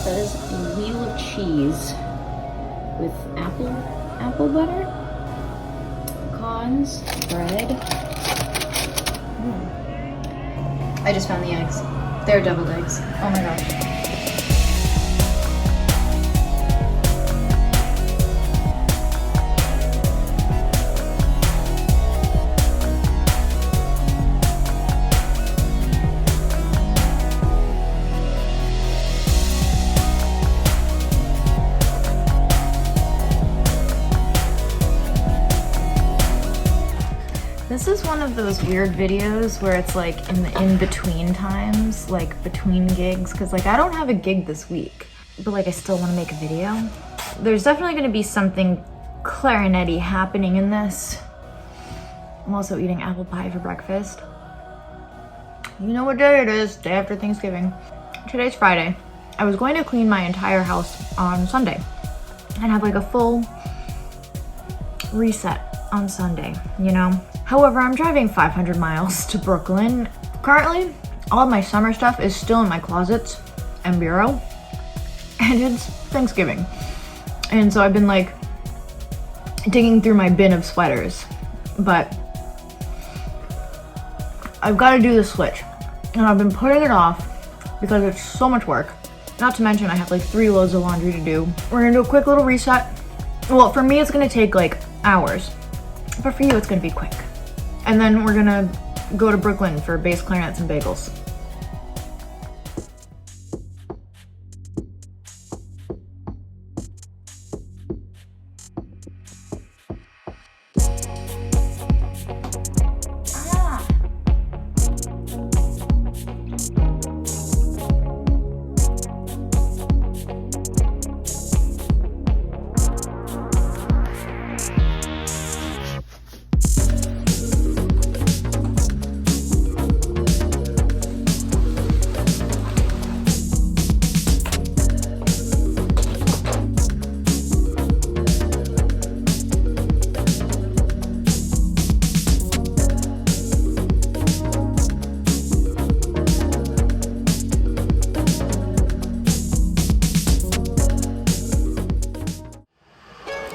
says wheel of cheese with apple butter, cons, bread. I just found the eggs. They're deviled eggs. Oh my gosh. This is one of those weird videos where it's like in the in-between times, like between gigs, because like I don't have a gig this week, but like I still want to make a video. There's definitely going to be something clarinet-y happening in this. I'm also eating apple pie for breakfast. You know what day it is, day after Thanksgiving. Today's Friday. I was going to clean my entire house on Sunday and have like a full reset on Sunday, you know? However, I'm driving 500 miles to Brooklyn. Currently, all of my summer stuff is still in my closets and bureau, and it's Thanksgiving. And so I've been like digging through my bin of sweaters, but I've got to do the switch, and I've been putting it off because it's so much work. Not to mention I have like 3 loads of laundry to do. We're gonna do a quick little reset. Well, for me, it's gonna take like hours, but for you, it's gonna be quick. And then we're gonna go to Brooklyn for bass clarinets and bagels.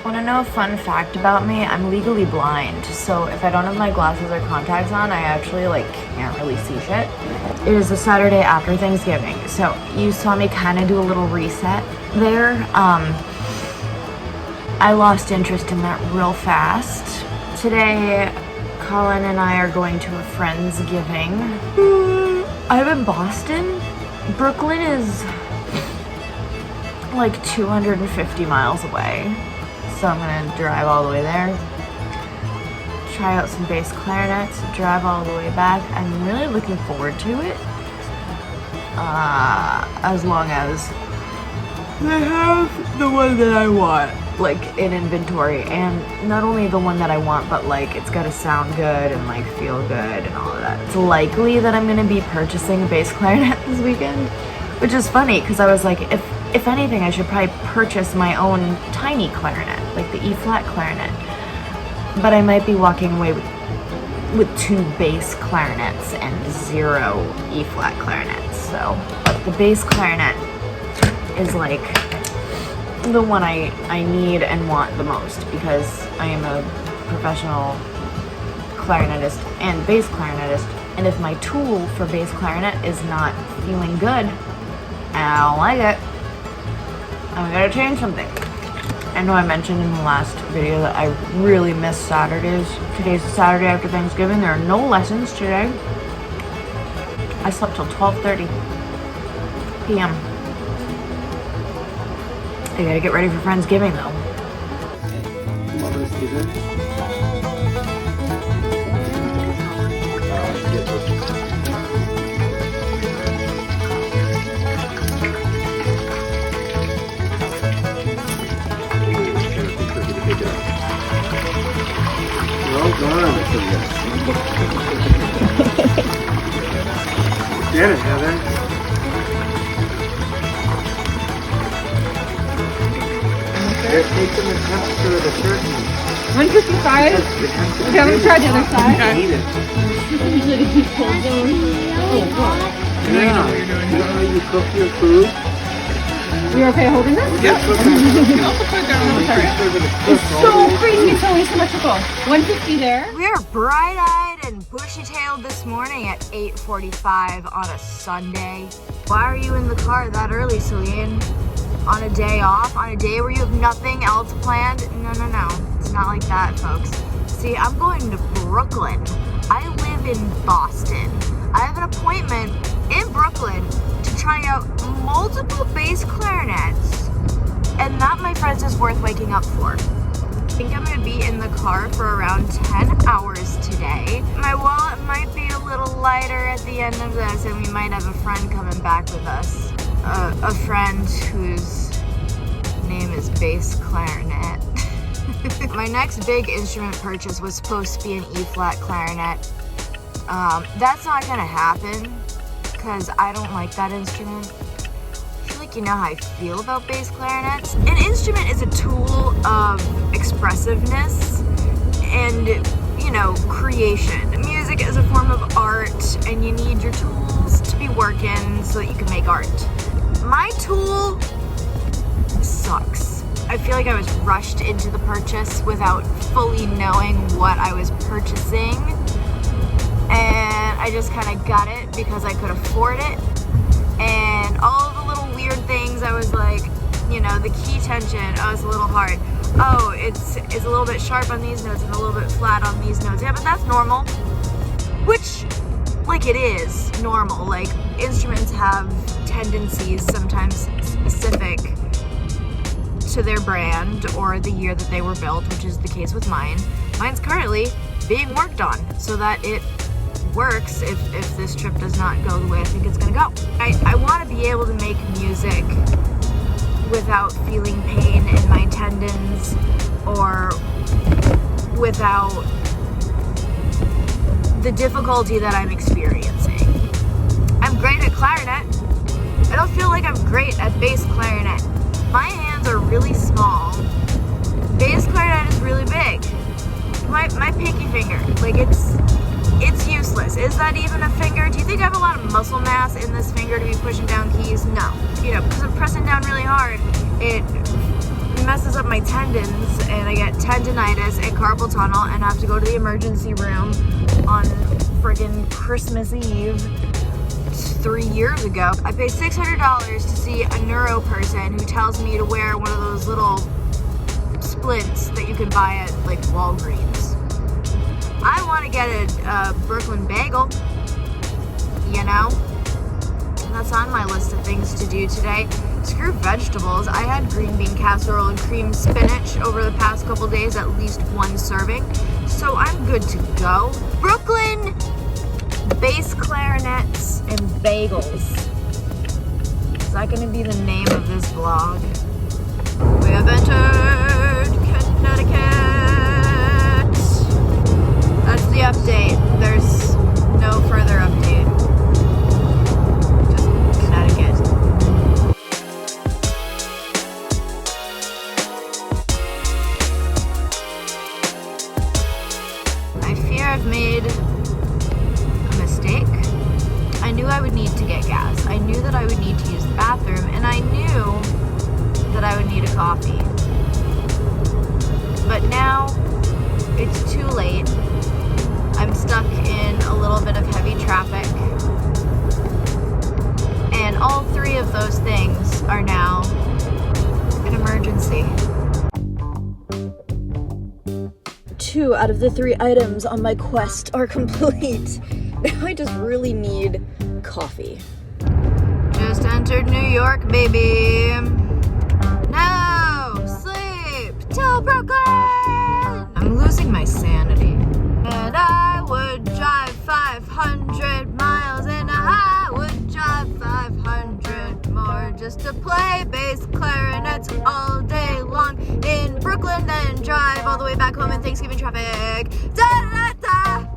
Want to know a fun fact about me? I'm legally blind, so if I don't have my glasses or contacts on, I actually like can't really see shit. It is the Saturday after Thanksgiving, so you saw me kind of do a little reset there. I lost interest in that real fast. Today, Colin and I are going to a friendsgiving. I'm in Boston. Brooklyn is like 250 miles away. So I'm gonna drive all the way there, try out some bass clarinets, drive all the way back. I'm really looking forward to it, as long as they have the one that I want, like in inventory, and not only the one that I want, but like it's gotta sound good and like feel good and all of that. It's likely that I'm gonna be purchasing a bass clarinet this weekend, which is funny because I was like, if anything, I should probably purchase my own tiny clarinet, like the E-flat clarinet. But I might be walking away with 2 bass clarinets and 0 E-flat clarinets. So the bass clarinet is like the one I need and want the most because I am a professional clarinetist and bass clarinetist. And if my tool for bass clarinet is not feeling good, I don't like it, I'm gonna change something. I know I mentioned in the last video that I really miss Saturdays. Today's the Saturday after Thanksgiving. There are no lessons today. I slept till 12:30 p.m. I gotta get ready for Friendsgiving though. Get it, Heather. Take them and touch to the curtain. 155. Okay, I'm gonna try the other side. I need it. Usually to keep cold though. Oh, Yeah. You know how you cook your food? You're okay holding this? Yeah. You can also put it down on the clarinet. It's so crazy. It's so asymmetrical. 150 there. We are bright-eyed and bushy-tailed this morning at 8:45 on a Sunday. Why are you in the car that early, Celine? On a day off? On a day where you have nothing else planned? No. It's not like that, folks. See, I'm going to Brooklyn. I live in Boston. I have an appointment in Brooklyn to try out multiple bass clarinets. And that, my friends, is worth waking up for. I think I'm gonna be in the car for around 10 hours today. My wallet might be a little lighter at the end of this, and we might have a friend coming back with us. A friend whose name is bass clarinet. My next big instrument purchase was supposed to be an E-flat clarinet. That's not gonna happen because I don't like that instrument. I feel like you know how I feel about bass clarinets. An instrument is a tool of expressiveness and, you know, creation. Music is a form of art, and you need your tools to be working so that you can make art. My tool sucks. I feel like I was rushed into the purchase without fully knowing what I was purchasing, and I just kind of got it because I could afford it. And all the little weird things, I was like, you know, the key tension, oh, it's a little hard. Oh, it's a little bit sharp on these notes and a little bit flat on these notes. Yeah, but that's normal. Which, like, it is normal. Like, instruments have tendencies, sometimes specific to their brand or the year that they were built, which is the case with mine. Mine's currently being worked on so that it works if this trip does not go the way I think it's gonna go. I want to be able to make music without feeling pain in my tendons or without the difficulty that I'm experiencing. I'm great at clarinet. I don't feel like I'm great at bass clarinet. My hands are really small. Bass clarinet is really big. My pinky finger, like it's useless. Is that even a finger? Do you think I have a lot of muscle mass in this finger to be pushing down keys? No. You know, because I'm pressing down really hard, it messes up my tendons and I get tendonitis and carpal tunnel and have to go to the emergency room on friggin' Christmas Eve 3 years ago. I paid $600 to see a neuro person who tells me to wear one of those little splints that you can buy at like Walgreens. I want to get a Brooklyn bagel, you know? That's on my list of things to do today. Screw vegetables. I had green bean casserole and cream spinach over the past couple days, at least one serving. So I'm good to go. Brooklyn bass clarinets and bagels. Is that going to be the name of this vlog? We have entered Connecticut. That's the update. There's no further update. Just Connecticut. I fear I've made a mistake. I knew I would need to get gas. I knew that I would need to use the bathroom, and I knew that I would need a coffee. But now it's too late. I'm stuck in a little bit of heavy traffic. And all three of those things are now an emergency. 2 out of the 3 items on my quest are complete. Now I just really need coffee. Just entered New York, baby. No sleep till Brooklyn. I'm losing my sanity. And I would drive 500 miles and I would drive 500 more just to play bass clarinets all day long in Brooklyn, then drive all the way back home in Thanksgiving traffic. Da da da.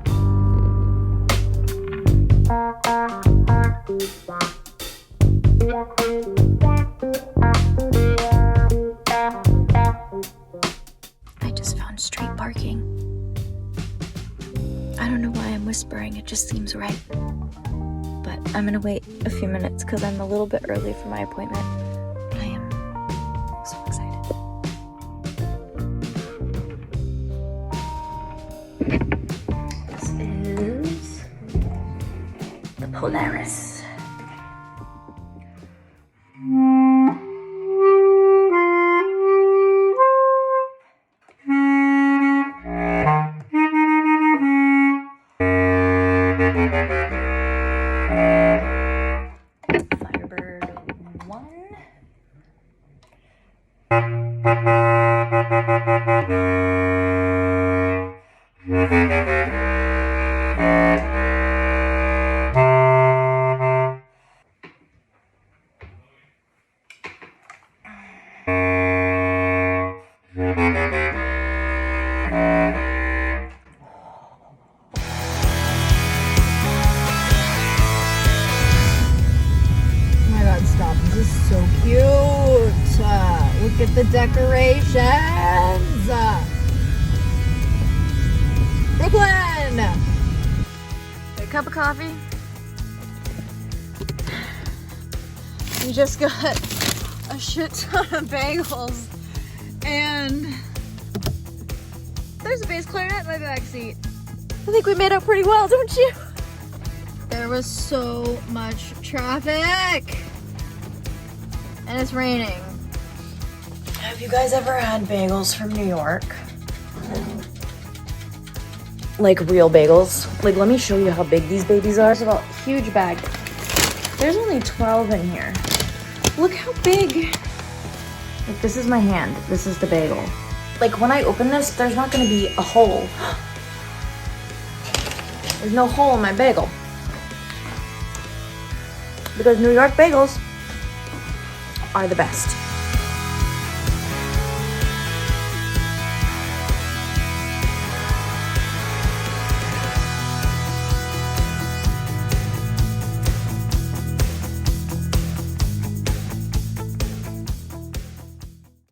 I just found street parking. I don't know why I'm whispering, it just seems right. But I'm gonna wait a few minutes because I'm a little bit early for my appointment. But I am Polaris. Firebird 1. Stop. This is so cute. Look at the decorations. Brooklyn. A cup of coffee. We just got a shit ton of bagels, and there's a bass clarinet in my back seat. I think we made out pretty well, don't you? There was so much traffic. And it's raining. Have you guys ever had bagels from New York? Like real bagels? Like, let me show you how big these babies are. It's a huge bag. There's only 12 in here. Look how big. Like, this is my hand. This is the bagel. Like, when I open this, there's not gonna be a hole. There's no hole in my bagel. Because New York bagels are the best.